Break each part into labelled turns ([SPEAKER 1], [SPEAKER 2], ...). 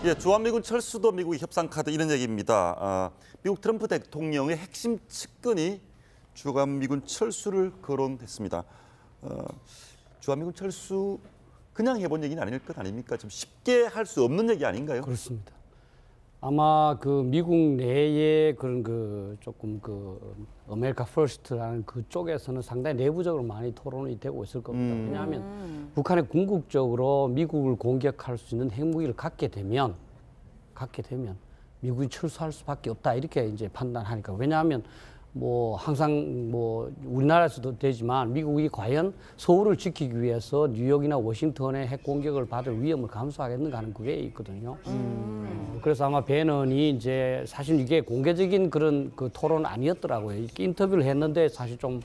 [SPEAKER 1] 예, 주한미군 철수도 미국의 협상 카드 이런 얘기입니다. 미국 트럼프 대통령의 핵심 측근이 주한미군 철수를 거론했습니다. 주한미군 철수 그냥 해본 얘기는 아닐 것 아닙니까? 좀 쉽게 할 수 없는 얘기 아닌가요?
[SPEAKER 2] 그렇습니다. 아마 그 미국 내에 그런 조금 아메리카 퍼스트라는 그쪽에서는 상당히 내부적으로 많이 토론이 되고 있을 겁니다. 왜냐하면 북한이 궁극적으로 미국을 공격할 수 있는 핵무기를 갖게 되면 미국이 철수할 수밖에 없다 이렇게 이제 판단하니까. 왜냐하면 뭐 항상 뭐 우리나라에서도 되지만 미국이 과연 서울을 지키기 위해서 뉴욕이나 워싱턴의 핵 공격을 받을 위험을 감수하겠는가 하는 그게 있거든요. 그래서 아마 배넌이 이제 사실 이게 공개적인 그런 토론은 아니었더라고요. 이렇게 인터뷰를 했는데 사실 좀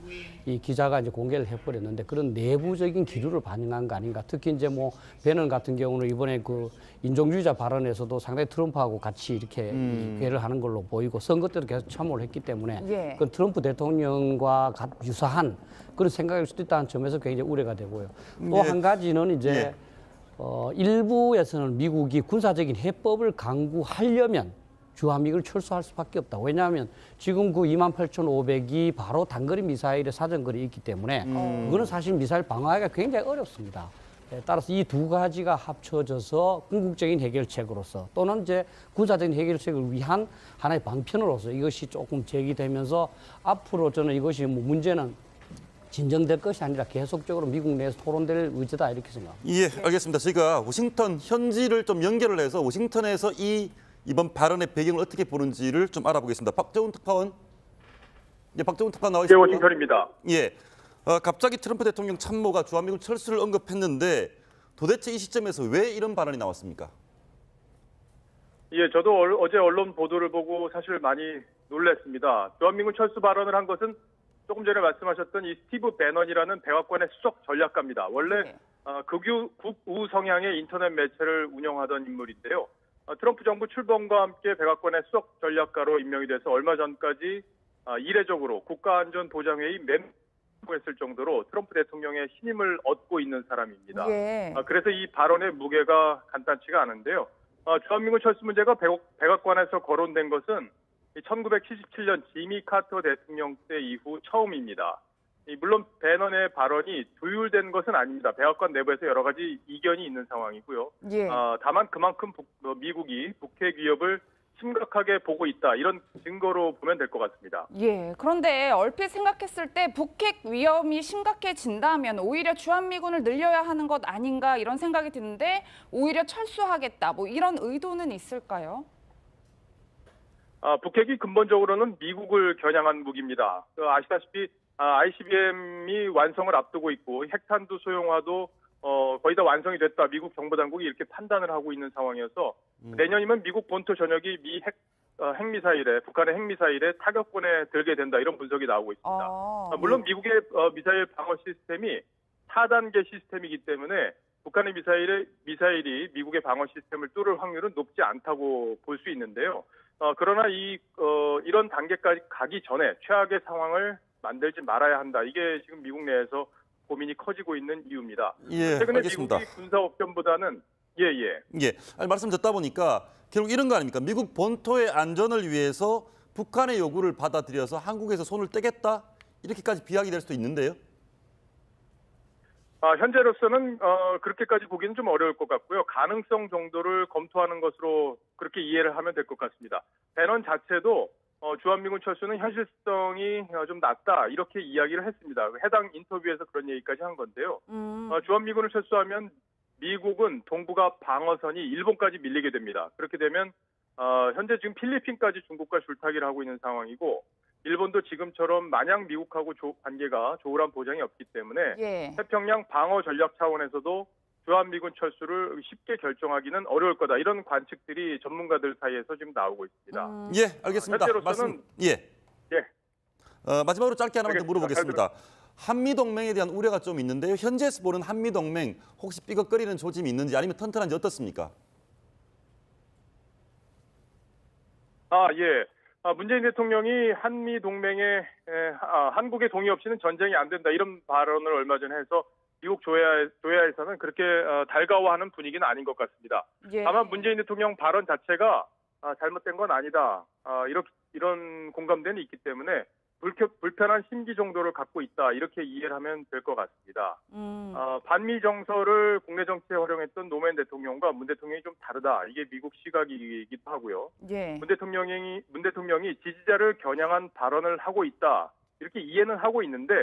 [SPEAKER 2] 이 기자가 이제 공개를 해버렸는데 그런 내부적인 기류를 반영한 거 아닌가. 특히 이제 뭐 배넌 같은 경우는 이번에 그 인종주의자 발언에서도 상당히 트럼프하고 같이 이렇게 회를 하는 걸로 보이고 선거 때도 계속 참여를 했기 때문에 그 트럼프 대통령과 유사한 그런 생각일 수도 있다는 점에서 굉장히 우려가 되고요. 또 한 가지는 이제 일부에서는 미국이 군사적인 해법을 강구하려면 주한미군을 철수할 수밖에 없다. 왜냐하면 지금 그 28,500이 바로 단거리 미사일의 사정거리에 있기 때문에 그거는 사실 미사일 방어하기가 굉장히 어렵습니다. 따라서 이 두 가지가 합쳐져서 궁극적인 해결책으로서 또는 이제 군사적인 해결책을 위한 하나의 방편으로서 이것이 조금 제기되면서 앞으로 저는 이것이 뭐 문제는 진정될 것이 아니라 계속적으로 미국 내에서 토론될 의지다 이렇게 생각합니다.
[SPEAKER 1] 예, 알겠습니다. 저희가 워싱턴 현지를 좀 연결을 해서 워싱턴에서 이번 발언의 배경을 어떻게 보는지를 좀 알아보겠습니다. 박정훈 특파원. 예, 박정훈 특파원 나와 있습니다.
[SPEAKER 3] 네, 워싱턴입니다.
[SPEAKER 1] 예. 갑자기 트럼프 대통령 참모가 주한미군 철수를 언급했는데 도대체 이 시점에서 왜 이런 발언이 나왔습니까?
[SPEAKER 3] 예, 저도 어제 언론 보도를 보고 사실 많이 놀랐습니다. 주한미군 철수 발언을 한 것은 조금 전에 말씀하셨던 이 스티브 배넌이라는 백악관의 수석 전략가입니다. 원래 극우 성향의 인터넷 매체를 운영하던 인물인데요. 트럼프 정부 출범과 함께 백악관의 수석 전략가로 임명이 돼서 얼마 전까지 이례적으로 국가안전보장회의 했을 정도로 트럼프 대통령의 신임을 얻고 있는 사람입니다. 그래서 이 발언의 무게가 간단치가 않은데요. 주한미군 철수 문제가 백악관에서 거론된 것은 1977년 지미 카터 대통령 때 이후 처음입니다. 물론 배넌의 발언이 조율된 것은 아닙니다. 백악관 내부에서 여러 가지 이견이 있는 상황이고요. 다만 그만큼 미국이 북핵 위협을 심각하게 보고 있다. 이런 증거로 보면 될 것 같습니다.
[SPEAKER 4] 예. 그런데 얼핏 생각했을 때 북핵 위험이 심각해진다면 오히려 주한미군을 늘려야 하는 것 아닌가 이런 생각이 드는데 오히려 철수하겠다. 뭐 이런 의도는 있을까요?
[SPEAKER 3] 북핵이 근본적으로는 미국을 겨냥한 무기입니다. 아시다시피 ICBM이 완성을 앞두고 있고 핵탄두 소형화도 거의 다 완성이 됐다. 미국 정보당국이 이렇게 판단을 하고 있는 상황이어서 내년이면 미국 본토 전역이 핵미사일에 북한의 핵미사일에 타격권에 들게 된다. 이런 분석이 나오고 있습니다. 물론 미국의 미사일 방어 시스템이 4단계 시스템이기 때문에 북한의 미사일이 미국의 방어 시스템을 뚫을 확률은 높지 않다고 볼 수 있는데요. 그러나 이런 단계까지 가기 전에 최악의 상황을 만들지 말아야 한다. 이게 지금 미국 내에서 고민이 커지고 있는 이유입니다.
[SPEAKER 1] 예,
[SPEAKER 3] 최근에
[SPEAKER 1] 알겠습니다.
[SPEAKER 3] 미국이 군사 옵션보다는
[SPEAKER 1] 말씀 듣다 보니까 결국 이런 거 아닙니까? 미국 본토의 안전을 위해서 북한의 요구를 받아들여서 한국에서 손을 떼겠다 이렇게까지 비약이 될 수도 있는데요.
[SPEAKER 3] 현재로서는 그렇게까지 보기는 좀 어려울 것 같고요. 가능성 정도를 검토하는 것으로 그렇게 이해를 하면 될 것 같습니다. 배넌 자체도 주한미군 철수는 현실성이 좀 낮다 이렇게 이야기를 했습니다. 해당 인터뷰에서 그런 얘기까지 한 건데요. 주한미군을 철수하면 미국은 동북아 방어선이 일본까지 밀리게 됩니다. 그렇게 되면 현재 지금 필리핀까지 중국과 줄타기를 하고 있는 상황이고 일본도 지금처럼 마냥 미국하고 관계가 조율한 보장이 없기 때문에 태평양 방어 전략 차원에서도 주한미군 철수를 쉽게 결정하기는 어려울 거다. 이런 관측들이 전문가들 사이에서 지금 나오고 있습니다.
[SPEAKER 1] 예, 알겠습니다.
[SPEAKER 3] 현재로서는
[SPEAKER 1] 마지막으로 짧게 하나만 더
[SPEAKER 3] 알겠습니다.
[SPEAKER 1] 물어보겠습니다. 한미동맹에 대한 우려가 좀 있는데요. 현재에서 보는 한미동맹 혹시 삐걱거리는 조짐이 있는지 아니면 튼튼한지 어떻습니까?
[SPEAKER 3] 문재인 대통령이 한미동맹에 한국의 동의 없이는 전쟁이 안 된다. 이런 발언을 얼마 전에 해서 미국 조야에서는 그렇게 달가워하는 분위기는 아닌 것 같습니다.
[SPEAKER 4] 예.
[SPEAKER 3] 다만 문재인 대통령 발언 자체가 잘못된 건 아니다. 이런 공감대는 있기 때문에 불편한 심기 정도를 갖고 있다. 이렇게 이해를 하면 될 것 같습니다. 반미 정서를 국내 정치에 활용했던 노무현 대통령과 문 대통령이 좀 다르다. 이게 미국 시각이기도 하고요.
[SPEAKER 4] 예.
[SPEAKER 3] 문 대통령이 지지자를 겨냥한 발언을 하고 있다. 이렇게 이해는 하고 있는데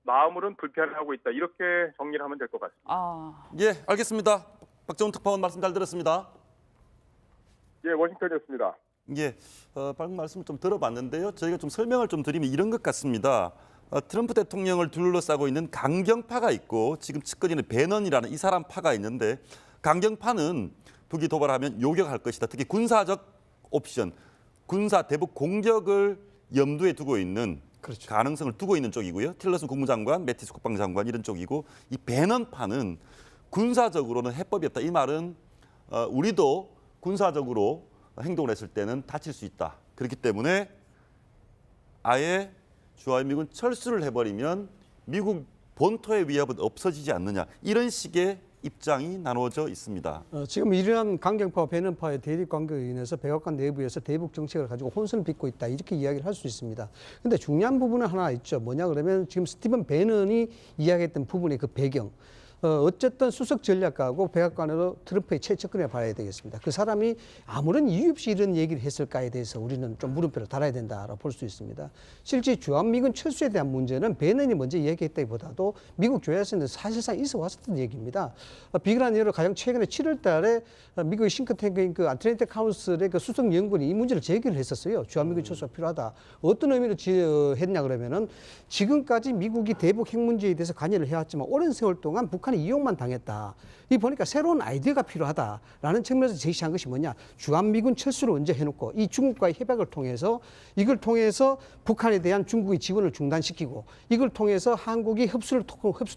[SPEAKER 3] 마음으로는 불편해하고 있다. 이렇게 정리를 하면 될 것 같습니다.
[SPEAKER 1] 예, 알겠습니다. 박정훈 특파원 말씀 잘 들었습니다.
[SPEAKER 3] 예, 워싱턴이었습니다.
[SPEAKER 1] 예, 방금 말씀을 좀 들어봤는데요. 저희가 좀 설명을 좀 드리면 이런 것 같습니다. 트럼프 대통령을 둘러싸고 있는 강경파가 있고 지금 측근이는 배넌이라는 이 사람 파가 있는데 강경파는 북이 도발하면 요격할 것이다. 특히 군사적 옵션, 군사 대북 공격을 염두에 두고 있는
[SPEAKER 2] 그렇죠.
[SPEAKER 1] 가능성을 두고 있는 쪽이고요. 틸러슨 국무장관, 매티스 국방장관 이런 쪽이고 이 배넌파는 군사적으로는 해법이 없다. 이 말은 우리도 군사적으로 행동을 했을 때는 다칠 수 있다. 그렇기 때문에 아예 주한미군 철수를 해버리면 미국 본토의 위협은 없어지지 않느냐. 이런 식의 입장이 나눠져 있습니다.
[SPEAKER 5] 지금 이러한 강경파와 배넌파의 대립 관계로 인해서 백악관 내부에서 대북 정책을 가지고 혼선을 빚고 있다. 이렇게 이야기를 할 수 있습니다. 그런데 중요한 부분은 하나 있죠. 뭐냐 그러면 지금 스티븐 배넌이 이야기했던 부분의 그 배경. 어쨌든 수석 전략가고 백악관으로 트럼프의 최측근에 봐야 되겠습니다. 그 사람이 아무런 이유 없이 이런 얘기를 했을까에 대해서 우리는 좀 물음표를 달아야 된다라고 볼 수 있습니다. 실제 주한미군 철수에 대한 문제는 배넌이 먼저 얘기했다기보다도 미국 조야에서는 사실상 있어 왔었던 얘기입니다. 비근한 예로 가장 최근에 7월 달에 미국의 싱크탱크인 그 아틀랜틱 카운슬의 그 수석 연구원이 이 문제를 제기를 했었어요. 주한미군 철수가 필요하다. 어떤 의미로 했냐 그러면은 지금까지 미국이 대북 핵 문제에 대해서 관여를 해왔지만 오랜 세월 동안 북한이 이용만 당했다. 이 보니까 새로운 아이디어가 필요하다라는 측면에서 제시한 것이 뭐냐. 주한미군 철수를 먼저 해놓고 이 중국과의 협약을 통해서 이걸 통해서 북한에 대한 중국의 지원을 중단시키고 이걸 통해서 한국이 흡수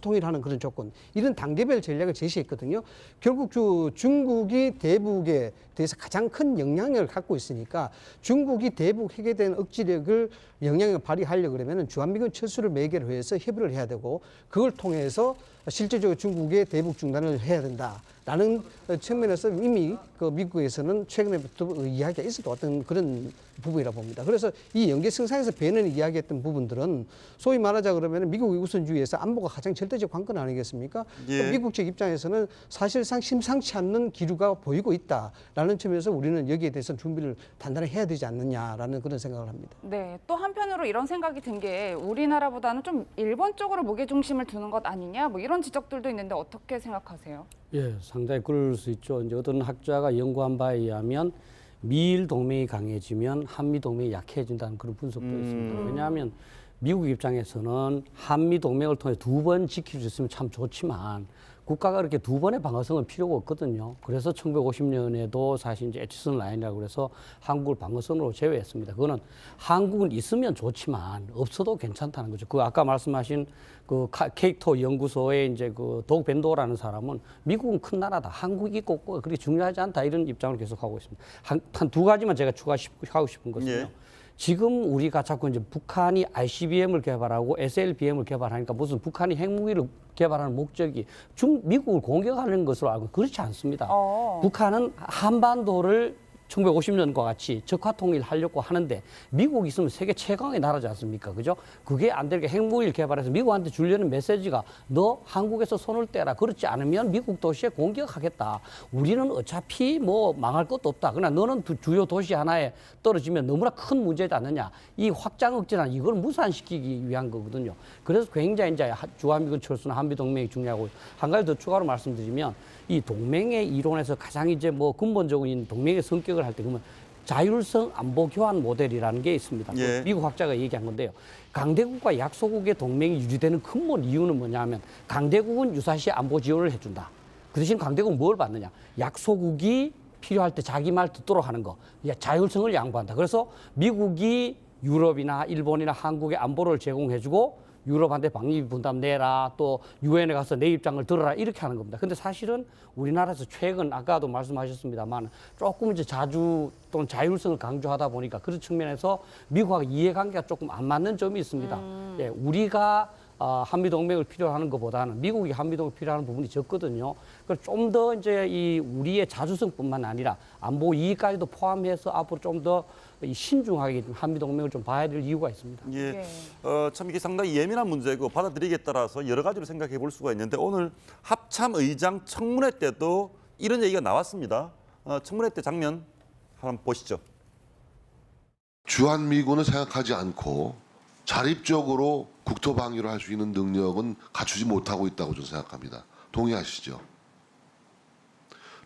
[SPEAKER 5] 통일하는 그런 조건 이런 단계별 전략을 제시했거든요. 결국 중국이 대북에 대해서 가장 큰 영향력을 갖고 있으니까 중국이 대북 핵에 대한 억지력을 영향력을 발휘하려고 그러면 주한미군 철수를 매개로 해서 협의를 해야 되고 그걸 통해서 실제적으로 중국의 대북 중단을 해야 된다라는 측면에서 이미 그 미국에서는 최근에부터 이야기가 있었던 어떤 그런 부분이라 봅니다. 그래서 이 연계성상에서 배넌이 이야기했던 부분들은 소위 말하자 그러면 미국의 우선주의에서 안보가 가장 절대적 관건 아니겠습니까?
[SPEAKER 1] 예.
[SPEAKER 5] 미국 측 입장에서는 사실상 심상치 않는 기류가 보이고 있다라는 측면에서 우리는 여기에 대해서 준비를 단단히 해야 되지 않느냐라는 그런 생각을 합니다.
[SPEAKER 4] 네, 또 한편으로 이런 생각이 든 게 우리나라보다는 좀 일본 쪽으로 무게중심을 두는 것 아니냐 뭐 이런 지적들도 있는데 어떻게 생각하세요?
[SPEAKER 2] 예, 상당히 그럴 수 있죠. 이제 어떤 학자가 연구한 바에 의하면 미일 동맹이 강해지면 한미 동맹이 약해진다는 그런 분석도 있습니다. 왜냐하면 미국 입장에서는 한미 동맹을 통해 두 번 지킬 수 있으면 참 좋지만 국가가 그렇게 두 번의 방어성은 필요가 없거든요. 그래서 1950년에도 사실 이제 에치슨 라인이라고 그래서 한국을 방어선으로 제외했습니다. 그거는 한국은 있으면 좋지만 없어도 괜찮다는 거죠. 그 아까 말씀하신 그 케이토 연구소의 이제 그 독 벤도라는 사람은 미국은 큰 나라다. 한국이 있고 그렇게 중요하지 않다. 이런 입장을 계속하고 있습니다. 한 두 가지만 제가 추가하고 싶은 것은요.
[SPEAKER 1] 예.
[SPEAKER 2] 지금 우리가 자꾸 이제 북한이 ICBM을 개발하고 SLBM을 개발하니까 무슨 북한이 핵무기를 개발하는 목적이 미국을 공격하는 것으로 알고 그렇지 않습니다. 북한은 한반도를 1950년과 같이 적화 통일하려고 하는데 미국이 있으면 세계 최강의 나라지 않습니까? 그죠? 그게 안 되게 핵무기를 개발해서 미국한테 주려는 메시지가 너 한국에서 손을 떼라. 그렇지 않으면 미국 도시에 공격하겠다. 우리는 어차피 뭐 망할 것도 없다. 그러나 너는 주요 도시 하나에 떨어지면 너무나 큰 문제지 않느냐. 이 확장 억제는 이걸 무산시키기 위한 거거든요. 그래서 굉장히 이제 주한미군 철수나 한미동맹이 중요하고 한 가지 더 추가로 말씀드리면 이 동맹의 이론에서 가장 이제 뭐 근본적인 동맹의 성격을 할 때 그러면 자율성 안보 교환 모델이라는 게 있습니다.
[SPEAKER 1] 예.
[SPEAKER 2] 미국 학자가 얘기한 건데요. 강대국과 약소국의 동맹이 유지되는 근본 이유는 뭐냐면 강대국은 유사시 안보 지원을 해준다. 그 대신 강대국은 뭘 받느냐. 약소국이 필요할 때 자기 말 듣도록 하는 거. 자율성을 양보한다. 그래서 미국이 유럽이나 일본이나 한국에 안보를 제공해주고 유럽한테 방위비 분담 내라 또 유엔에 가서 내 입장을 들어라 이렇게 하는 겁니다. 근데 사실은 우리나라에서 최근 아까도 말씀하셨습니다만 조금 이제 자주 또는 자율성을 강조하다 보니까 그런 측면에서 미국하고 이해관계가 조금 안 맞는 점이 있습니다. 예, 우리가 한미 동맹을 필요로 하는 것보다는 미국이 한미 동맹을 필요로 하는 부분이 적거든요. 그래서 좀 더 이제 이 우리의 자주성뿐만 아니라 안보 이익까지도 포함해서 앞으로 좀 더 신중하게 한미 동맹을 좀 봐야 될 이유가 있습니다.
[SPEAKER 1] 예, 참 이게 상당히 예민한 문제고 받아들이기에 따라서 여러 가지로 생각해 볼 수가 있는데 오늘 합참의장 청문회 때도 이런 얘기가 나왔습니다. 청문회 때 장면 한번 보시죠.
[SPEAKER 6] 주한미군을 생각하지 않고 자립적으로 국토 방위를 할 수 있는 능력은 갖추지 못하고 있다고 저는 생각합니다. 동의하시죠?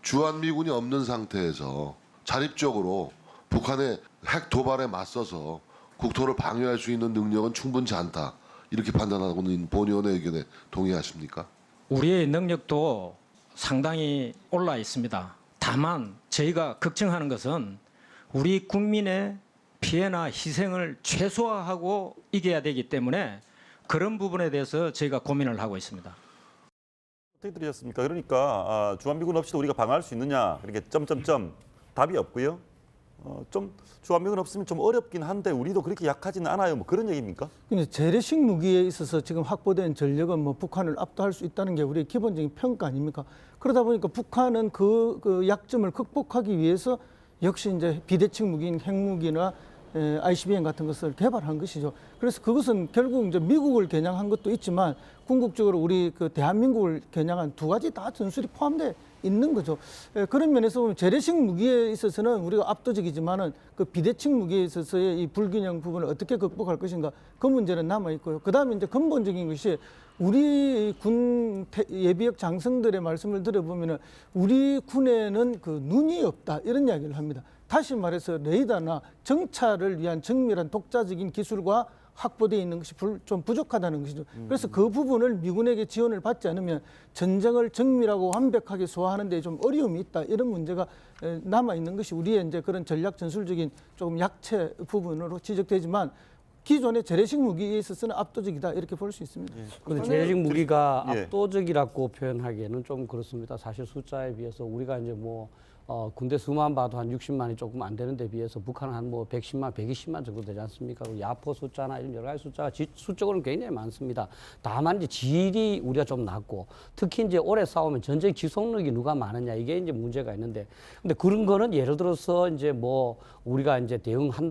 [SPEAKER 6] 주한미군이 없는 상태에서 자립적으로 북한의 핵 도발에 맞서서 국토를 방위할 수 있는 능력은 충분치 않다. 이렇게 판단하고 있는 본의원의 의견에 동의하십니까?
[SPEAKER 7] 우리의 능력도 상당히 올라 있습니다. 다만 저희가 걱정하는 것은 우리 국민의 피해나 희생을 최소화하고 이겨야 되기 때문에 그런 부분에 대해서 저희가 고민을 하고 있습니다.
[SPEAKER 1] 어떻게 들으셨습니까? 그러니까 주한미군 없이도 우리가 방어할 수 있느냐 이렇게 점점점 답이 없고요. 좀 주한미군 없으면 좀 어렵긴 한데 우리도 그렇게 약하지는 않아요. 뭐 그런 얘기입니까?
[SPEAKER 8] 근데 재래식 무기에 있어서 지금 확보된 전력은 뭐 북한을 압도할 수 있다는 게 우리의 기본적인 평가 아닙니까? 그러다 보니까 북한은 그 약점을 극복하기 위해서 역시 이제 비대칭 무기인 핵무기나 ICBM 같은 것을 개발한 것이죠. 그래서 그것은 결국 이제 미국을 겨냥한 것도 있지만 궁극적으로 우리 그 대한민국을 겨냥한 두 가지 다 전술이 포함돼 있는 거죠. 그런 면에서 보면 재래식 무기에 있어서는 우리가 압도적이지만은 그 비대칭 무기에 있어서의 이 불균형 부분을 어떻게 극복할 것인가 그 문제는 남아 있고요. 그다음에 이제 근본적인 것이 우리 군 예비역 장성들의 말씀을 들어보면은 우리 군에는 그 눈이 없다 이런 이야기를 합니다. 다시 말해서 레이더나 정찰을 위한 정밀한 독자적인 기술과 확보되어 있는 것이 좀 부족하다는 것이죠. 그래서 그 부분을 미군에게 지원을 받지 않으면 전쟁을 정밀하고 완벽하게 소화하는 데 좀 어려움이 있다. 이런 문제가 남아 있는 것이 우리의 이제 그런 전략 전술적인 조금 약체 부분으로 지적되지만 기존의 재래식 무기에 있어서는 압도적이다 이렇게 볼 수 있습니다.
[SPEAKER 2] 그런데 재래식 무기가
[SPEAKER 1] 예.
[SPEAKER 2] 압도적이라고 표현하기에는 좀 그렇습니다. 사실 숫자에 비해서 우리가 이제 군대 수만 봐도 한 60만이 조금 안 되는데 비해서 북한은 한 110만, 120만 정도 되지 않습니까? 야포 숫자나 이런 여러 가지 숫자가 수적으로는 굉장히 많습니다. 다만 이제 질이 우리가 좀 낮고 특히 이제 오래 싸우면 전쟁 지속력이 누가 많으냐 이게 이제 문제가 있는데 근데 그런 거는 예를 들어서 이제 우리가 이제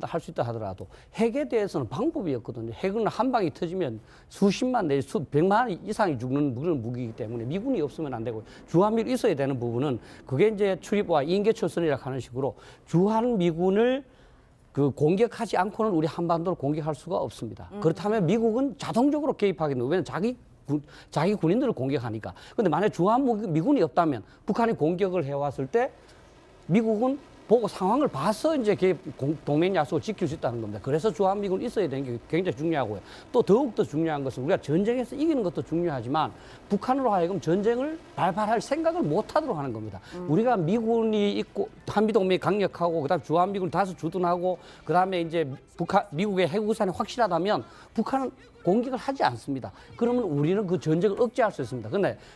[SPEAKER 2] 할 수 있다 하더라도 핵에 대해서는 방법이 없거든요. 핵은 한 방이 터지면 수십만 내지 백만 이상이 죽는 그런 무기이기 때문에 미군이 없으면 안 되고 주한미군이 있어야 되는 부분은 그게 이제 출입과 인계초선이라고 하는 식으로 주한미군을 공격하지 않고는 우리 한반도를 공격할 수가 없습니다. 그렇다면 미국은 자동적으로 개입하겠는 왜냐하면 자기 군인들을 공격하니까. 그런데 만약 주한미군이 없다면 북한이 공격을 해왔을 때 미국은 보고 상황을 봐서 이제 동맹 약속을 지킬 수 있다는 겁니다. 그래서 주한미군이 있어야 되는 게 굉장히 중요하고요. 또 더욱더 중요한 것은 우리가 전쟁에서 이기는 것도 중요하지만 북한으로 하여금 전쟁을 발발할 생각을 못하도록 하는 겁니다. 우리가 미군이 있고 한미동맹이 강력하고 그다음 주한미군을 다수 주둔하고 그다음에 이제 미국의 핵우산이 확실하다면 북한은 공격을 하지 않습니다. 그러면 우리는 그 전쟁을 억제할 수 있습니다.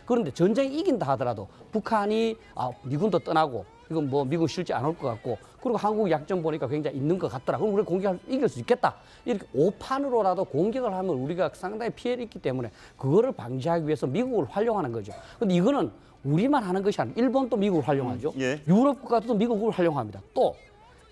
[SPEAKER 2] 그런데 전쟁이 이긴다 하더라도 북한이 미군도 떠나고 이건 미국 실제 안 올 것 같고 그리고 한국 약점 보니까 굉장히 있는 것 같더라. 그럼 우리 공격을 이길 수 있겠다. 이렇게 오판으로라도 공격을 하면 우리가 상당히 피해를 입기 때문에 그거를 방지하기 위해서 미국을 활용하는 거죠. 그런데 이거는 우리만 하는 것이 아니라 일본도 미국을 활용하죠.
[SPEAKER 1] 예.
[SPEAKER 2] 유럽 국가도 미국을 활용합니다. 또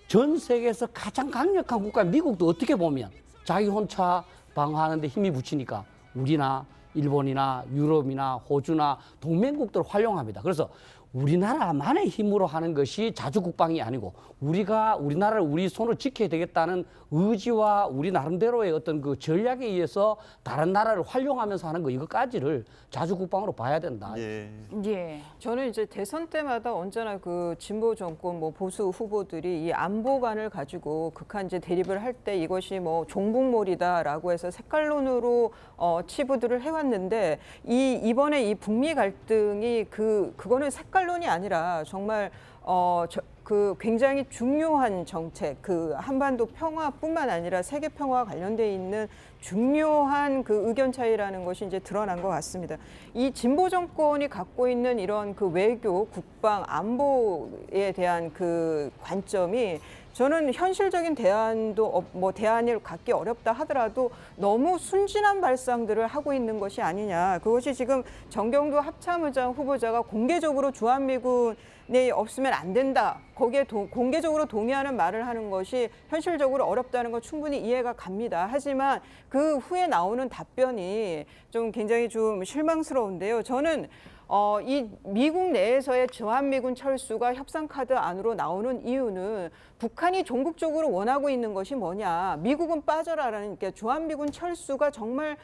[SPEAKER 2] 전 세계에서 가장 강력한 국가 미국도 어떻게 보면 자기 혼자 방어하는 데 힘이 붙이니까 우리나 일본이나 유럽이나 호주나 동맹국들을 활용합니다. 그래서 우리나라만의 힘으로 하는 것이 자주국방이 아니고 우리나라를 우리 손으로 지켜야 되겠다는 의지와 우리 나름대로의 어떤 그 전략에 의해서 다른 나라를 활용하면서 하는 거 이거까지를 자주국방으로 봐야 된다.
[SPEAKER 1] 예.
[SPEAKER 4] 예.
[SPEAKER 9] 저는 이제 대선 때마다 언제나 그 진보 정권 보수 후보들이 이 안보관을 가지고 극한 이제 대립을 할 때 이것이 종북몰이다라고 해서 색깔론으로 치부들을 해왔는데 이번에 이 북미 갈등이 그거는 색깔론이 아니라 정말 그 굉장히 중요한 정책, 그 한반도 평화뿐만 아니라 세계 평화와 관련돼 있는 중요한 그 의견 차이라는 것이 이제 드러난 것 같습니다. 이 진보 정권이 갖고 있는 이런 그 외교, 국방, 안보에 대한 그 관점이 저는 현실적인 대안도 뭐 대안을 갖기 어렵다 하더라도 너무 순진한 발상들을 하고 있는 것이 아니냐. 그것이 지금 정경도 합참의장 후보자가 공개적으로 주한미군이 없으면 안 된다. 거기에 공개적으로 동의하는 말을 하는 것이 현실적으로 어렵다는 건 충분히 이해가 갑니다. 하지만 그 후에 나오는 답변이 좀 굉장히 좀 실망스러운데요. 저는 이 미국 내에서의 주한미군 철수가 협상카드 안으로 나오는 이유는 북한이 종국적으로 원하고 있는 것이 뭐냐. 미국은 빠져라라는 게 주한미군 철수가 정말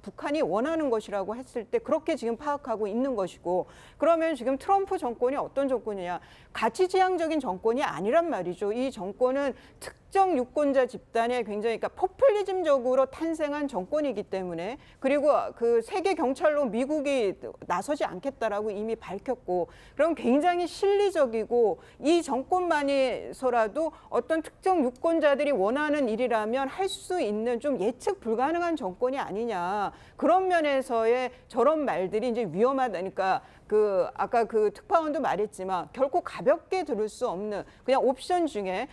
[SPEAKER 9] 북한이 원하는 것이라고 했을 때 그렇게 지금 파악하고 있는 것이고, 그러면 지금 트럼프 정권이 어떤 정권이냐. 가치지향적인 정권이 아니란 말이죠. 이 정권은 특정 유권자 집단의 굉장히 그러니까 포퓰리즘적으로 탄생한 정권이기 때문에, 그리고 그 세계 경찰로 미국이 나서지 않겠다라고 이미 밝혔고, 그럼 굉장히 실리적이고 이 정권만이서라도 어떤 특정 유권자들이 원하는 일이라면 할 수 있는 좀 예측 불가능한 정권이 아니냐. 그런 면에서의 저런 말들이 이제 위험하다니까. 그 아까 그 특파원도 말했지만 결코 가볍게 들을 수 없는 그냥 옵션 중에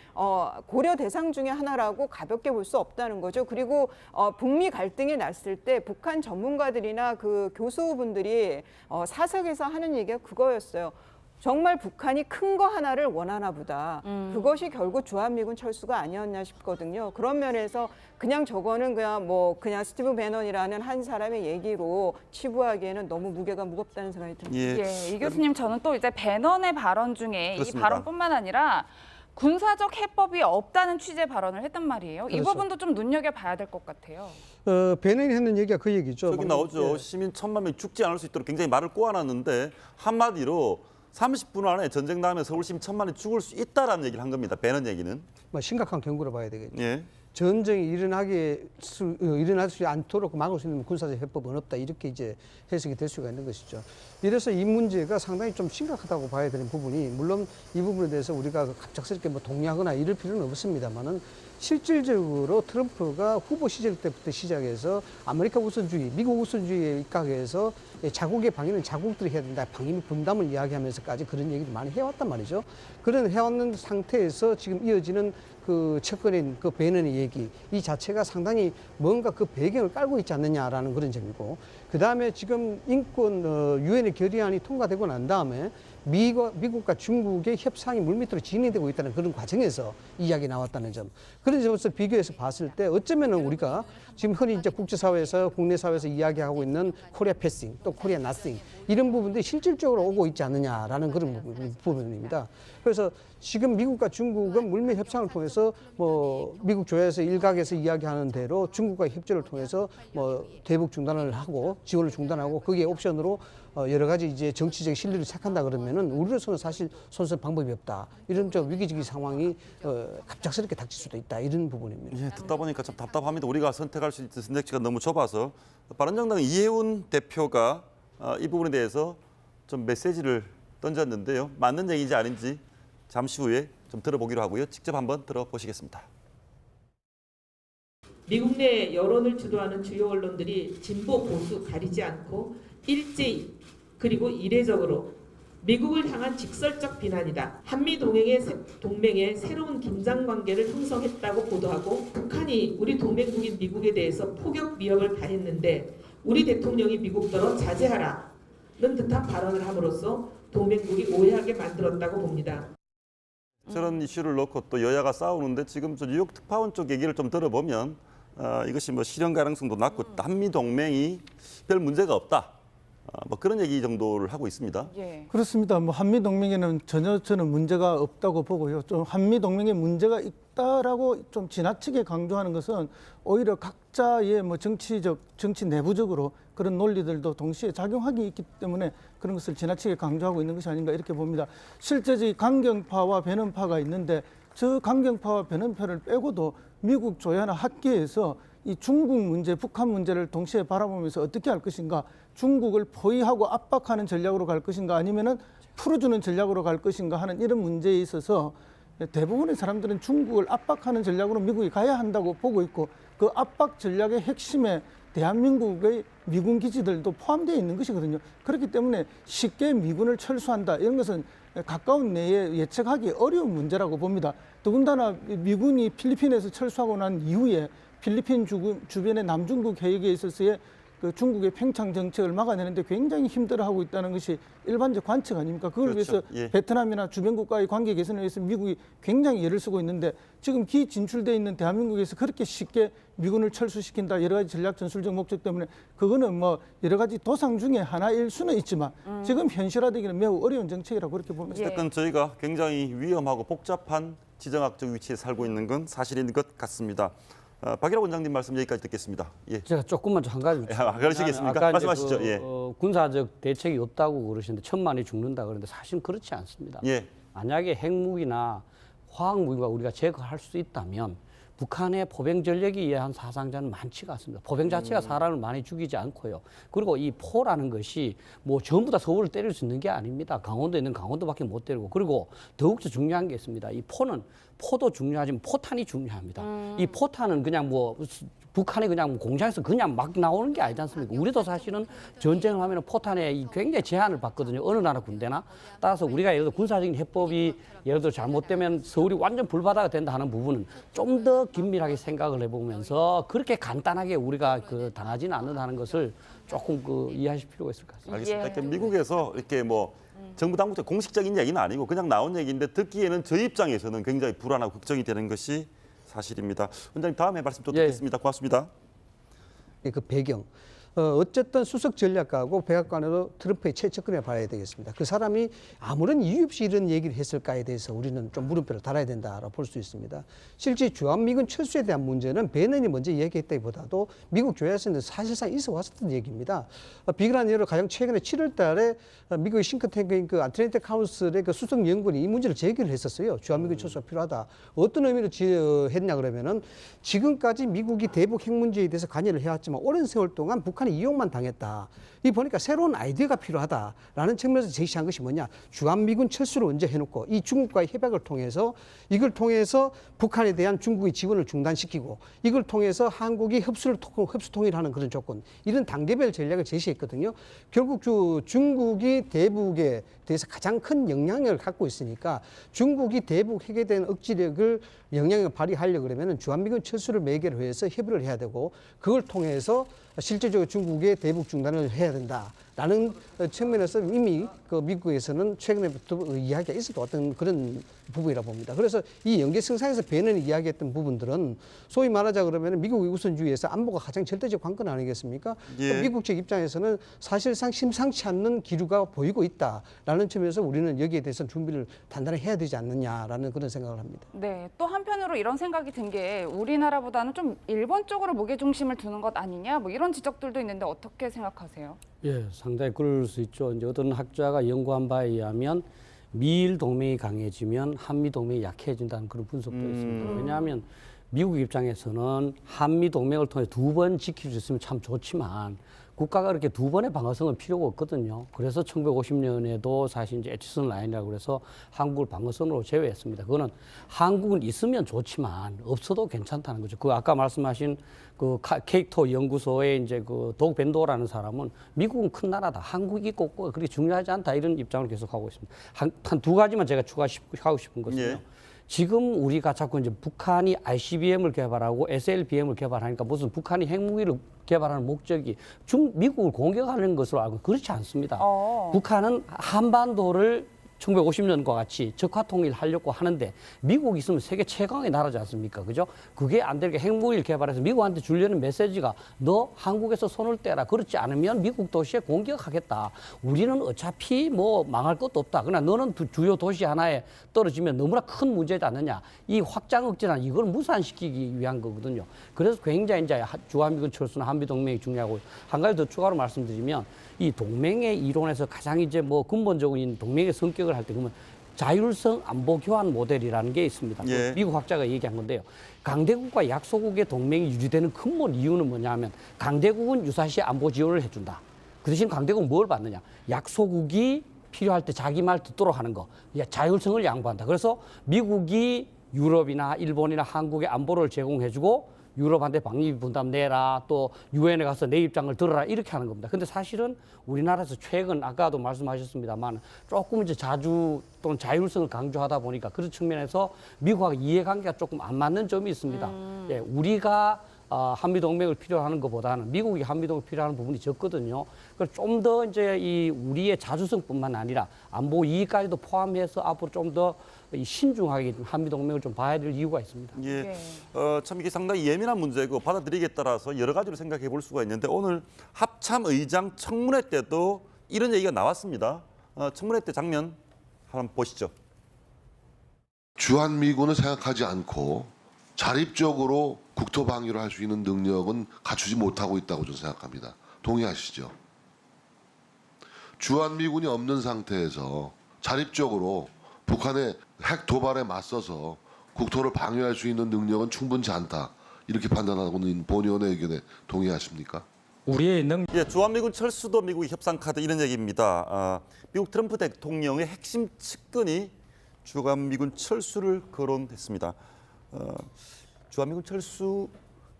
[SPEAKER 9] 고려 대상 중에 하나라고 가볍게 볼 수 없다는 거죠. 그리고 북미 갈등이 났을 때 북한 전문가들이나 그 교수분들이 사석에서 하는 얘기가 그거였어요. 정말 북한이 큰 거 하나를 원하나 보다. 그것이 결국 주한미군 철수가 아니었나 싶거든요. 그런 면에서 그냥 저거는 그냥 스티브 배넌이라는 한 사람의 얘기로 치부하기에는 너무 무게가 무겁다는 생각이 듭니다.
[SPEAKER 4] 예, 이 교수님 저는 또 이제 배넌의 발언 중에
[SPEAKER 1] 그렇습니다.
[SPEAKER 4] 이 발언뿐만 아니라 군사적 해법이 없다는 취지의 발언을 했단 말이에요. 이
[SPEAKER 5] 그렇죠.
[SPEAKER 4] 부분도 좀 눈여겨봐야 될 것 같아요.
[SPEAKER 5] 베넌이 했는 얘기가 그 얘기죠.
[SPEAKER 1] 저기 나오죠.
[SPEAKER 5] 예.
[SPEAKER 1] 시민 1,000만 명이 죽지 않을 수 있도록 굉장히 말을 꼬아놨는데 한마디로 30분 안에 전쟁 다음에 서울 시민 1,000만이 죽을 수 있다라는 얘기를 한 겁니다. 배넌 얘기는.
[SPEAKER 5] 뭐 심각한 경고를 봐야 되겠죠.
[SPEAKER 1] 예.
[SPEAKER 5] 전쟁이 일어날 수 않도록 막을 수 있는 군사적 해법은 없다. 이렇게 이제 해석이 될 수가 있는 것이죠. 이래서 이 문제가 상당히 좀 심각하다고 봐야 되는 부분이, 물론 이 부분에 대해서 우리가 갑작스럽게 뭐 동의하거나 이럴 필요는 없습니다만은 실질적으로 트럼프가 후보 시절 때부터 시작해서 아메리카 우선주의, 미국 우선주의에 입각해서 자국의 방위는 자국들이 해야 된다. 방위 분담을 이야기하면서까지 그런 얘기를 많이 해왔단 말이죠. 그런 해왔는 상태에서 지금 이어지는 그 첫걸인 그 배넌의 얘기, 이 자체가 상당히 뭔가 그 배경을 깔고 있지 않느냐라는 그런 점이고, 그 다음에 지금 인권 유엔의 결의안이 통과되고 난 다음에 미국과 중국의 협상이 물밑으로 진행되고 있다는 그런 과정에서 이야기 나왔다는 점. 그런 점에서 비교해서 봤을 때 어쩌면은 우리가 지금 흔히 이제 국제사회에서 국내 사회에서 이야기하고 있는 코리아 패싱 또 코리아 나싱 이런 부분들이 실질적으로 오고 있지 않느냐라는 그런 부분입니다. 그래서 지금 미국과 중국은 물밑 협상을 통해서 뭐 미국 조야에서 일각에서 이야기하는 대로 중국과 협조를 통해서 뭐 대북 중단을 하고 지원을 중단하고 거기에 옵션으로 여러 가지 이제 정치적 실리를 착한다 그러면은 우리로서는 사실 손쓸 방법이 없다. 이런 좀 위기적인 상황이 갑작스럽게 닥칠 수도 있다. 이런 부분입니다.
[SPEAKER 1] 예, 듣다 보니까 참 답답합니다. 우리가 선택할 수 있는 선택지가 너무 좁아서 바른정당 이해운 대표가 이 부분에 대해서 좀 메시지를 던졌는데요. 맞는 얘기인지 아닌지 잠시 후에 좀 들어보기로 하고요. 직접 한번 들어보시겠습니다.
[SPEAKER 10] 미국 내 여론을 주도하는 주요 언론들이 진보 보수 가리지 않고 일제히 그리고 이례적으로 미국을 향한 직설적 비난이다. 한미 동맹의 새로운 긴장 관계를 형성했다고 보도하고 북한이 우리 동맹국인 미국에 대해서 포격 위협을 가했는데 우리 대통령이 미국더러 자제하라는 듯한 발언을 함으로써 동맹국이 오해하게 만들었다고 봅니다.
[SPEAKER 1] 저런 이슈를 놓고 또 여야가 싸우는데 지금 저 뉴욕 특파원 쪽 얘기를 좀 들어보면 이것이 뭐 실현 가능성도 낮고 한미 동맹이 별 문제가 없다. 뭐 그런 얘기 정도를 하고 있습니다.
[SPEAKER 4] 예.
[SPEAKER 8] 그렇습니다. 뭐 한미 동맹에는 전혀 저는 문제가 없다고 보고요. 좀 한미 동맹에 문제가 있다라고 좀 지나치게 강조하는 것은 오히려 각자의 뭐 정치 내부적으로 그런 논리들도 동시에 작용하기 있기 때문에 그런 것을 지나치게 강조하고 있는 것이 아닌가 이렇게 봅니다. 실제적인 강경파와 배넌파가 있는데 저 강경파와 배넌파를 빼고도 미국 조야나 학계에서 이 중국 문제, 북한 문제를 동시에 바라보면서 어떻게 할 것인가, 중국을 포위하고 압박하는 전략으로 갈 것인가 아니면은 풀어주는 전략으로 갈 것인가 하는 이런 문제에 있어서 대부분의 사람들은 중국을 압박하는 전략으로 미국이 가야 한다고 보고 있고 그 압박 전략의 핵심에 대한민국의 미군 기지들도 포함되어 있는 것이거든요. 그렇기 때문에 쉽게 미군을 철수한다 이런 것은 가까운 내에 예측하기 어려운 문제라고 봅니다. 더군다나 미군이 필리핀에서 철수하고 난 이후에 필리핀 주변의 남중국 해역에 있어서의 그 중국의 팽창 정책을 막아내는데 굉장히 힘들어하고 있다는 것이 일반적 관측 아닙니까? 그걸
[SPEAKER 1] 그렇죠.
[SPEAKER 8] 위해서
[SPEAKER 1] 예.
[SPEAKER 8] 베트남이나 주변 국가의 관계 개선을 위해서 미국이 굉장히 애를 쓰고 있는데 지금 기 진출돼 있는 대한민국에서 그렇게 쉽게 미군을 철수시킨다 여러 가지 전략 전술적 목적 때문에 그거는 뭐 여러 가지 도상 중에 하나일 수는 있지만 지금 현실화되기는 매우 어려운 정책이라고 그렇게 봅니다.
[SPEAKER 4] 예.
[SPEAKER 1] 어쨌든 저희가 굉장히 위험하고 복잡한 지정학적 위치에 살고 있는 건 사실인 것 같습니다. 박일하 원장님 말씀 여기까지 듣겠습니다. 예.
[SPEAKER 2] 제가 조금만 한 가지.
[SPEAKER 1] 그러시겠습니까?
[SPEAKER 2] 아까 이제
[SPEAKER 1] 말씀하시죠.
[SPEAKER 2] 그,
[SPEAKER 1] 예.
[SPEAKER 2] 군사적 대책이 없다고 그러시는데 1,000만이 죽는다 그러는데 사실은 그렇지 않습니다.
[SPEAKER 1] 예.
[SPEAKER 2] 만약에 핵무기나 화학무기가 우리가 제거할 수 있다면 북한의 포병 전력에 의한 사상자는 많지가 않습니다. 포병 자체가 사람을 많이 죽이지 않고요. 그리고 이 포라는 것이 뭐 전부 다 서울을 때릴 수 있는 게 아닙니다. 강원도에 있는 강원도밖에 못 때리고 그리고 더욱더 중요한 게 있습니다. 이 포도 중요하지만 포탄이 중요합니다. 이 포탄은 그냥 뭐 북한이 그냥 공장에서 그냥 막 나오는 게 아니지 않습니까? 우리도 사실은 전쟁을 하면 포탄에 굉장히 제한을 받거든요. 어느 나라 군대나. 따라서 우리가 예를 들어 군사적인 해법이 예를 들어 잘못되면 서울이 완전 불바다가 된다 하는 부분은 좀 더 긴밀하게 생각을 해보면서 그렇게 간단하게 우리가 그 당하지는 않는다는 것을 조금 그 이해하실 필요가 있을 것 같습니다.
[SPEAKER 1] 알겠습니다.
[SPEAKER 4] 예.
[SPEAKER 1] 이렇게 미국에서 이렇게 뭐 정부 당국적 공식적인 얘기는 아니고 그냥 나온 얘기인데 듣기에는 저희 입장에서는 굉장히 불안하고 걱정이 되는 것이 사실입니다. 원장님 다음에 말씀 또
[SPEAKER 2] 예.
[SPEAKER 1] 듣겠습니다. 고맙습니다.
[SPEAKER 5] 그 배경. 어쨌든 수석 전략가고 백악관으로 트럼프의 최측근에 봐야 되겠습니다. 그 사람이 아무런 이유 없이 이런 얘기를 했을까에 대해서 우리는 좀 물음표를 달아야 된다라고 볼 수 있습니다. 실제 주한미군 철수에 대한 문제는 베넌이 먼저 얘기했다기보다도 미국 조야에서는 사실상 있어 왔었던 얘기입니다. 비근한 예로 가장 최근에 7월 달에 미국의 싱크탱크인 그 아틀랜틱 카운슬의 그 수석 연구원이 이 문제를 제기를 했었어요. 주한미군 철수가 필요하다. 어떤 의미로 했냐 그러면은 지금까지 미국이 대북 핵 문제에 대해서 관여를 해왔지만 오랜 세월 동안 북한이 이용만 당했다. 이 보니까 새로운 아이디어가 필요하다라는 측면에서 제시한 것이 뭐냐. 주한미군 철수를 먼저 해놓고 이 중국과의 협약을 통해서 이걸 통해서 북한에 대한 중국의 지원을 중단시키고 이걸 통해서 한국이 흡수 통일하는 그런 조건 이런 단계별 전략을 제시했거든요. 결국 중국이 대북에 대해서 가장 큰 영향력을 갖고 있으니까 중국이 대북 핵에 대한 억지력을 영향을 발휘하려고 그러면 주한미군 철수를 매개로 해서 협의를 해야 되고 그걸 통해서 실제적으로 중국의 대북 중단을 해야 된다라는 측면에서 이미 그 미국에서는 최근에부터 이야기가 있었던 어떤 그런 부분이라 봅니다. 그래서 이 연계성상에서 베넌이 이야기했던 부분들은 소위 말하자 그러면 미국의 우선주의에서 안보가 가장 절대적 관건 아니겠습니까?
[SPEAKER 1] 예.
[SPEAKER 5] 미국 측 입장에서는 사실상 심상치 않는 기류가 보이고 있다라는 측면에서 우리는 여기에 대해서 준비를 단단히 해야 되지 않느냐라는 그런 생각을 합니다.
[SPEAKER 4] 네, 또 한편으로 이런 생각이 든 게 우리나라보다는 좀 일본 쪽으로 무게 중심을 두는 것 아니냐 뭐 이런 지적들도 있는데 어떻게 생각하세요?
[SPEAKER 2] 예, 상당히 그럴 수 있죠. 이제 어떤 학자가 연구한 바에 의하면 미일 동맹이 강해지면 한미 동맹이 약해진다는 그런 분석도 있습니다. 왜냐하면 미국 입장에서는 한미 동맹을 통해 2번 지킬 수 있으면 참 좋지만 국가가 그렇게 2번의 방어성은 필요가 없거든요. 그래서 1950년에도 사실 이제 에치슨 라인이라고 그래서 한국을 방어선으로 제외했습니다. 그거는 한국은 있으면 좋지만 없어도 괜찮다는 거죠. 그 아까 말씀하신 그 케이토 연구소의 이제 그 독 벤도라는 사람은 미국은 큰 나라다. 한국이 꼭 그렇게 중요하지 않다. 이런 입장을 계속하고 있습니다. 한 두 가지만 제가 추가하고 싶은 것은요.
[SPEAKER 1] 예.
[SPEAKER 2] 지금 우리가 자꾸 이제 북한이 ICBM을 개발하고 SLBM을 개발하니까 무슨 북한이 핵무기를 개발하는 목적이 미국을 공격하는 것으로 알고 그렇지 않습니다. 북한은 한반도를 1950년과 같이 적화 통일하려고 하는데 미국이 있으면 세계 최강의 나라지 않습니까? 그죠? 그게 안 되게 핵무기를 개발해서 미국한테 주려는 메시지가 너 한국에서 손을 떼라. 그렇지 않으면 미국 도시에 공격하겠다. 우리는 어차피 뭐 망할 것도 없다. 그러나 너는 주요 도시 하나에 떨어지면 너무나 큰 문제지 않느냐. 이 확장 억제는 이걸 무산시키기 위한 거거든요. 그래서 굉장히 이제 주한미군 철수나 한미동맹이 중요하고 한 가지 더 추가로 말씀드리면 이 동맹의 이론에서 가장 이제 뭐 근본적인 동맹의 성격을 할 때 그러면 자율성 안보 교환 모델이라는 게 있습니다.
[SPEAKER 1] 예.
[SPEAKER 2] 미국 학자가 얘기한 건데요. 강대국과 약소국의 동맹이 유지되는 근본 이유는 뭐냐면 강대국은 유사시 안보 지원을 해준다. 그 대신 강대국은 뭘 받느냐. 약소국이 필요할 때 자기 말 듣도록 하는 거. 자율성을 양보한다. 그래서 미국이 유럽이나 일본이나 한국에 안보를 제공해주고 유럽한테 방위비 분담 내라, 또 유엔에 가서 내 입장을 들어라 이렇게 하는 겁니다. 근데 사실은 우리나라에서 최근 아까도 말씀하셨습니다만 조금 이제 자주 또는 자율성을 강조하다 보니까 그런 측면에서 미국하고 이해관계가 조금 안 맞는 점이 있습니다. 예, 우리가 한미동맹을 필요로 하는 것보다는 미국이 한미동맹을 필요로 하는 부분이 적거든요. 그래서 좀 더 이제 이 우리의 자주성뿐만 아니라 안보 이익까지도 포함해서 앞으로 좀 더 신중하게 한미동맹을 좀 봐야 될 이유가 있습니다.
[SPEAKER 1] 예, 참 이게 상당히 예민한 문제고 받아들이기에 따라서 여러 가지로 생각해 볼 수가 있는데 오늘 합참의장 청문회 때도 이런 얘기가 나왔습니다. 청문회 때 장면 한번 보시죠.
[SPEAKER 6] 주한미군을 생각하지 않고 자립적으로 국토 방위를 할 수 있는 능력은 갖추지 못하고 있다고 저는 생각합니다. 동의하시죠? 주한미군이 없는 상태에서 자립적으로 북한의 핵 도발에 맞서서 국토를 방위할 수 있는 능력은 충분치 않다. 이렇게 판단하고 있는 본의원의 의견에 동의하십니까?
[SPEAKER 7] 우리의
[SPEAKER 1] 예, 주한미군 철수도 미국의 협상 카드 이런 얘기입니다. 미국 트럼프 대통령의 핵심 측근이 주한미군 철수를 거론했습니다. 주한미군 철수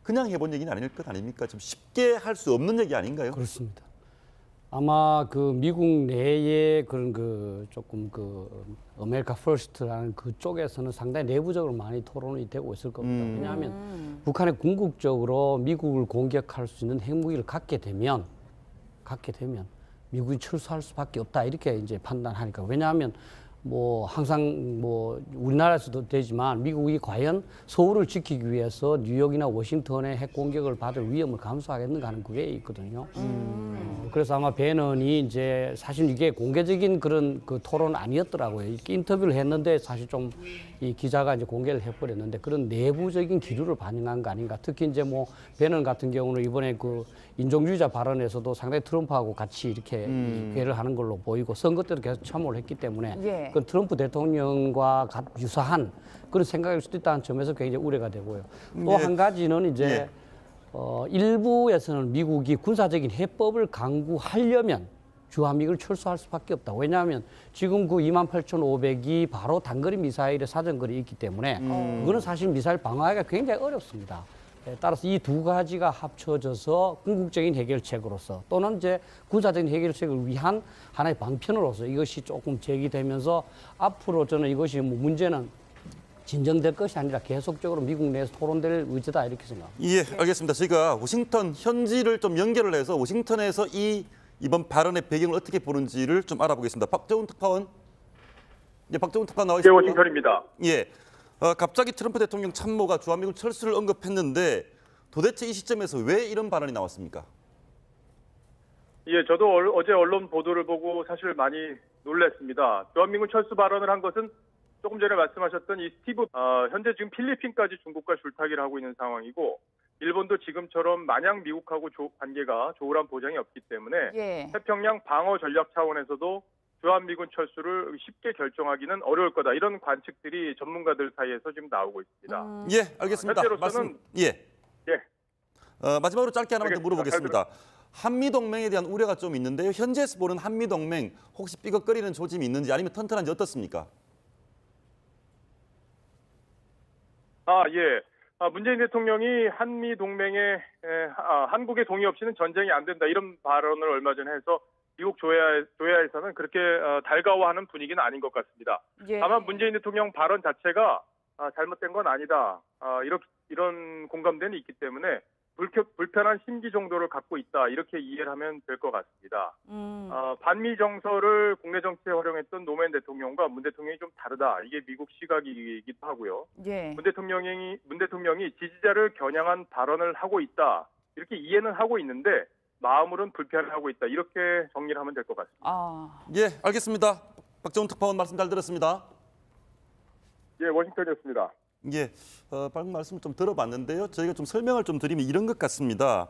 [SPEAKER 1] 그냥 해본 얘기는 아닐 것 아닙니까? 좀 쉽게 할 수 없는 얘기 아닌가요?
[SPEAKER 2] 그렇습니다. 아마 그 미국 내에 그런 조금 아메리카 퍼스트라는 그쪽에서는 상당히 내부적으로 많이 토론이 되고 있을 겁니다. 왜냐하면 북한이 궁극적으로 미국을 공격할 수 있는 핵무기를 갖게 되면 미국이 철수할 수밖에 없다 이렇게 이제 판단하니까. 왜냐하면 뭐 항상 뭐 우리나라에서도 되지만 미국이 과연 서울을 지키기 위해서 뉴욕이나 워싱턴의 핵 공격을 받을 위험을 감수하겠는가 하는 그게 있거든요. 그래서 아마 배넌이 이제 사실 이게 공개적인 그런 그 토론 아니었더라고요. 이렇게 인터뷰를 했는데 사실 좀 이 기자가 이제 공개를 해버렸는데 그런 내부적인 기류를 반영한 거 아닌가. 특히 이제 뭐 배넌 같은 경우는 이번에 그 인종주의자 발언에서도 상당히 트럼프하고 같이 이렇게 회를 하는 걸로 보이고 선거 때도 계속 참여를 했기 때문에
[SPEAKER 4] 예.
[SPEAKER 2] 그 트럼프 대통령과 유사한 그런 생각일 수도 있다는 점에서 굉장히 우려가 되고요. 또 한 가지는 이제 일부에서는 미국이 군사적인 해법을 강구하려면 주한미군을 철수할 수밖에 없다. 왜냐하면 지금 그 28,500이 바로 단거리 미사일의 사정거리에 있기 때문에 그거는 사실 미사일 방어하기가 굉장히 어렵습니다. 따라서 이 두 가지가 합쳐져서 궁극적인 해결책으로서 또는 이제 군사적인 해결책을 위한 하나의 방편으로서 이것이 조금 제기되면서 앞으로 저는 이것이 뭐 문제는 진정될 것이 아니라 계속적으로 미국 내에서 토론될 의지다 이렇게 생각합니다.
[SPEAKER 1] 예, 알겠습니다. 저희가 워싱턴 현지를 좀 연결을 해서 워싱턴에서 이번 발언의 배경을 어떻게 보는지를 좀 알아보겠습니다. 박정훈 특파원. 예, 박정훈 특파원 나와
[SPEAKER 3] 네,
[SPEAKER 1] 있습니다.
[SPEAKER 3] 워싱턴입니다.
[SPEAKER 1] 예, 갑자기 트럼프 대통령 참모가 주한미군 철수를 언급했는데 도대체 이 시점에서 왜 이런 발언이 나왔습니까?
[SPEAKER 3] 예, 저도 어제 언론 보도를 보고 사실 많이 놀랐습니다. 주한미군 철수 발언을 한 것은 조금 전에 말씀하셨던 이 스티브, 현재 지금 필리핀까지 중국과 줄타기를 하고 있는 상황이고 일본도 지금처럼 마냥 미국하고 관계가 조율한 보장이 없기 때문에
[SPEAKER 4] 예.
[SPEAKER 3] 태평양 방어 전략 차원에서도 주한미군 철수를 쉽게 결정하기는 어려울 거다. 이런 관측들이 전문가들 사이에서 지금 나오고 있습니다.
[SPEAKER 1] 예, 알겠습니다.
[SPEAKER 3] 현재로서는
[SPEAKER 1] 예.
[SPEAKER 3] 예.
[SPEAKER 1] 마지막으로 짧게 하나만 더
[SPEAKER 3] 알겠습니다.
[SPEAKER 1] 물어보겠습니다. 한미동맹에 대한 우려가 좀 있는데요. 현재에서 보는 한미동맹 혹시 삐걱거리는 조짐이 있는지 아니면 튼튼한지 어떻습니까?
[SPEAKER 3] 예. 문재인 대통령이 한미 동맹에 한국의 동의 없이는 전쟁이 안 된다 이런 발언을 얼마 전에 해서 미국 조야에서는 그렇게 달가워하는 분위기는 아닌 것 같습니다.
[SPEAKER 4] 예.
[SPEAKER 3] 다만 문재인 대통령 발언 자체가 잘못된 건 아니다. 이런 공감대는 있기 때문에 불편한 심기 정도를 갖고 있다. 이렇게 이해를 하면 될 것 같습니다. 반미 정서를 국내 정치에 활용했던 노무현 대통령과 문 대통령이 좀 다르다. 이게 미국 시각이기도 하고요.
[SPEAKER 4] 예.
[SPEAKER 3] 문 대통령이 지지자를 겨냥한 발언을 하고 있다. 이렇게 이해는 하고 있는데 마음으로는 불편해하고 있다. 이렇게 정리를 하면 될 것 같습니다.
[SPEAKER 1] 예, 알겠습니다. 박정훈 특파원 말씀 잘 들었습니다.
[SPEAKER 3] 예, 워싱턴이었습니다.
[SPEAKER 1] 예, 방금 말씀을 좀 들어봤는데요. 저희가 좀 설명을 좀 드리면 이런 것 같습니다.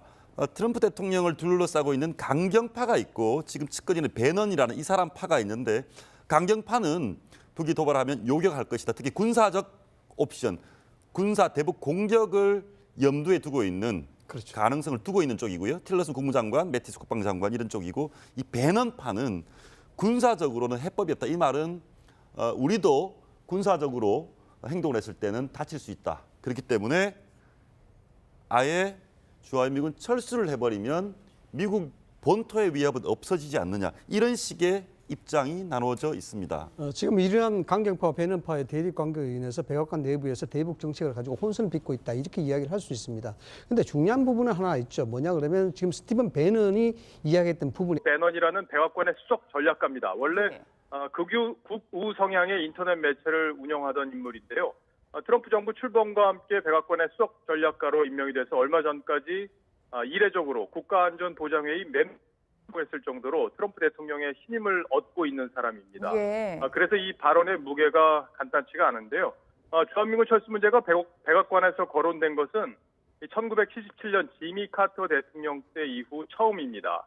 [SPEAKER 1] 트럼프 대통령을 둘러싸고 있는 강경파가 있고 지금 측근이는 배넌이라는 이 사람 파가 있는데 강경파는 북이 도발하면 요격할 것이다. 특히 군사적 옵션, 군사 대북 공격을 염두에 두고 있는
[SPEAKER 5] 그렇죠.
[SPEAKER 1] 가능성을 두고 있는 쪽이고요. 틸러슨 국무장관, 매티스 국방장관 이런 쪽이고 이 배넌파는 군사적으로는 해법이 없다. 이 말은 우리도 군사적으로 행동을 했을 때는 다칠 수 있다. 그렇기 때문에 아예 주한미군 철수를 해버리면 미국 본토의 위협은 없어지지 않느냐 이런 식의 입장이 나눠져 있습니다.
[SPEAKER 5] 지금 이러한 강경파와 배는파의 대립 관계로 인해서 백악관 내부에서 대북 정책을 가지고 혼선을 빚고 있다 이렇게 이야기를 할 수 있습니다. 근데 중요한 부분은 하나 있죠. 뭐냐 그러면 지금 스티븐 배넌이 이야기했던 부분이
[SPEAKER 3] 배넌이라는 백악관의 수석 전략가입니다. 원래
[SPEAKER 4] 네.
[SPEAKER 3] 극우 성향의 인터넷 매체를 운영하던 인물인데요. 트럼프 정부 출범과 함께 백악관의 수석 전략가로 임명이 돼서 얼마 전까지 이례적으로 국가안전보장회의 멤버했을 정도로 트럼프 대통령의 신임을 얻고 있는 사람입니다.
[SPEAKER 4] 예.
[SPEAKER 3] 그래서 이 발언의 무게가 간단치가 않은데요. 주한미군 철수 문제가 백악관에서 거론된 것은 1977년 지미 카터 대통령 때 이후 처음입니다.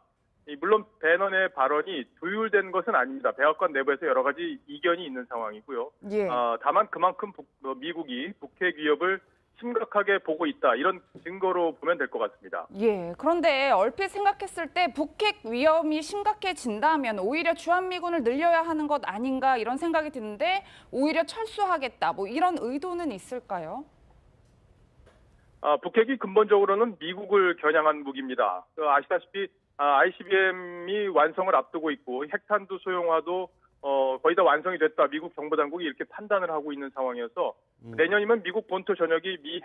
[SPEAKER 3] 물론 배넌의 발언이 조율된 것은 아닙니다. 백악관 내부에서 여러 가지 이견이 있는 상황이고요.
[SPEAKER 4] 예.
[SPEAKER 3] 다만 그만큼 미국이 북핵 위협을 심각하게 보고 있다. 이런 증거로 보면 될 것 같습니다.
[SPEAKER 4] 예. 그런데 얼핏 생각했을 때 북핵 위험이 심각해진다면 오히려 주한미군을 늘려야 하는 것 아닌가 이런 생각이 드는데 오히려 철수하겠다. 뭐 이런 의도는 있을까요?
[SPEAKER 3] 북핵이 근본적으로는 미국을 겨냥한 무기입니다. 아시다시피 ICBM이 완성을 앞두고 있고 핵탄두 소형화도 거의 다 완성이 됐다. 미국 정보당국이 이렇게 판단을 하고 있는 상황이어서 내년이면 미국 본토 전역이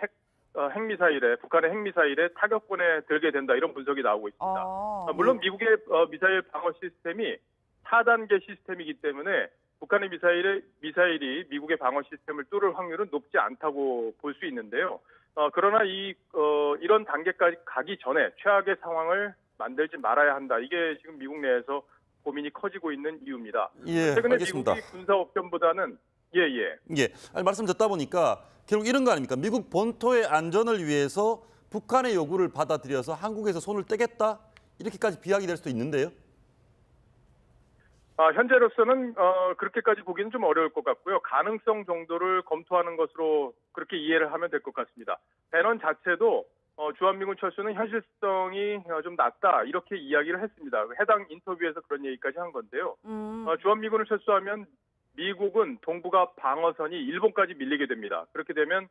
[SPEAKER 3] 핵미사일에 북한의 핵미사일에 타격권에 들게 된다. 이런 분석이 나오고 있습니다. 물론 미국의 미사일 방어 시스템이 4단계 시스템이기 때문에 북한의 미사일이 미국의 방어 시스템을 뚫을 확률은 높지 않다고 볼 수 있는데요. 그러나 이런 단계까지 가기 전에 최악의 상황을 만들지 말아야 한다. 이게 지금 미국 내에서 고민이 커지고 있는 이유입니다.
[SPEAKER 1] 예,
[SPEAKER 3] 최근에
[SPEAKER 1] 알겠습니다.
[SPEAKER 3] 미국이 군사 옵션보다는
[SPEAKER 1] 아니, 말씀 듣다 보니까 결국 이런 거 아닙니까? 미국 본토의 안전을 위해서 북한의 요구를 받아들여서 한국에서 손을 떼겠다 이렇게까지 비약이 될 수도 있는데요.
[SPEAKER 3] 현재로서는 그렇게까지 보기는 좀 어려울 것 같고요. 가능성 정도를 검토하는 것으로 그렇게 이해를 하면 될 것 같습니다. 배넌 자체도 주한미군 철수는 현실성이 좀 낮다 이렇게 이야기를 했습니다. 해당 인터뷰에서 그런 얘기까지 한 건데요. 주한미군을 철수하면 미국은 동북아 방어선이 일본까지 밀리게 됩니다. 그렇게 되면